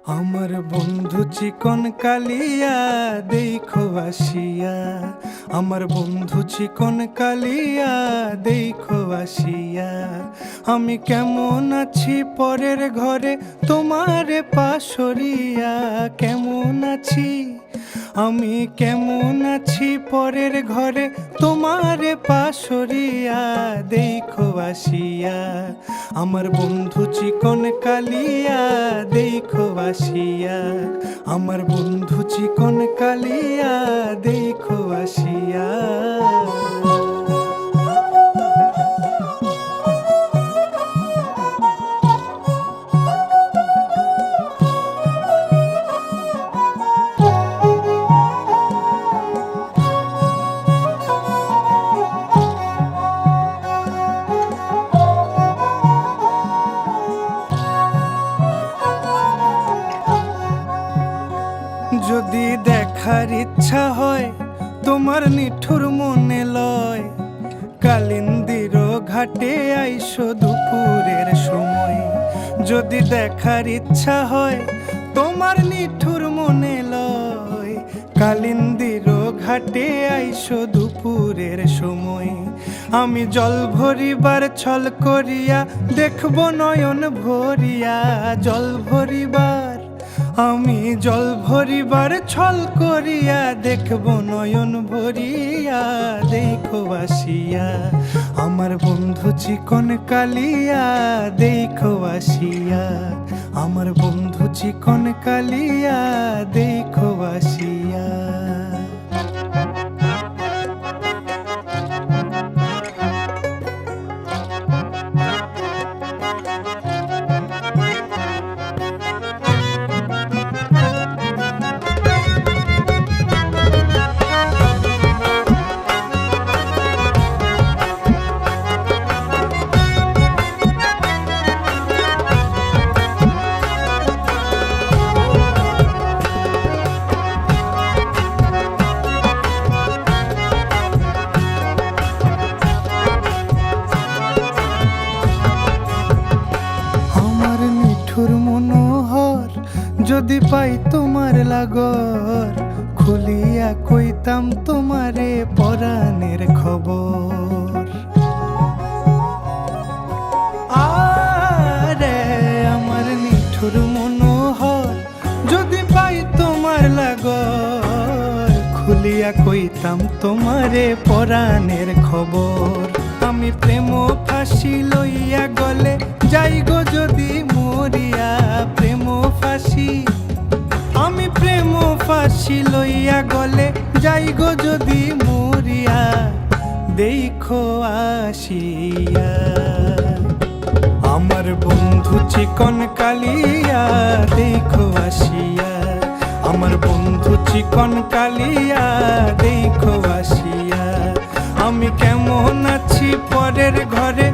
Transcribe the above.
আমার বন্ধু চিকন কালিয়া দেখো আসিয়া, আমার বন্ধু চিকন কালিয়া দেখো আসিয়া। আমি কেমন আছি পরের ঘরে তোমারে পাশরিয়া, কেমন আছি আমি কেমন আছি পরের ঘরে তোমারে পাশরিয়া দেখো আসিয়া। আমার বন্ধু চিকন কালিয়া দেখো আসিয়া, আমার বন্ধু চিকন কালিয়া দেখো আসিয়া। যদি দেখার ইচ্ছা হয় তোমার নিঠুর মনে লয়, কালিন্দির ঘাটে আইসো দুপুরের সময়। যদি দেখার ইচ্ছা হয় তোমার নিঠুর মনে লয়, কালিন্দির ঘাটে আইসো দুপুরের সময়। আমি জল ভরিবার ছল করিয়া দেখব নয়ন ভরিয়া, জল ভরিবার আমি জল ভরিবার ছল করিয়া দেখব নয়ন ভরিয়া দেখো আসিয়া। আমার বন্ধু চিকন কালিয়া দেখো আসিয়া, আমার বন্ধু চিকন কালিয়া দেখো আসিয়া। মনোহর যদি পাই তোমার লাগর, খুলিয়া কইতাম তোমারে পরাণের খবর। আরে আমার নিঠুর মনোহর যদি পাই তোমার লাগর, খুলিয়া কইতাম তোমারে পরাণের খবর। আমি প্রেম ফাঁসি লইয়া গলে যাই গো যদি মরিয়া, প্রেম ফাঁসি আমি প্রেম ফাঁসি লইয়া গলে যাই গো যদি মরিয়া দেখো আসিয়া। আমার বন্ধু চিকন কালিয়া দেখো আসিয়া, আমার বন্ধু চিকন কালিয়া দেখো আসিয়া। আমি কেমন আছি পরের ঘরে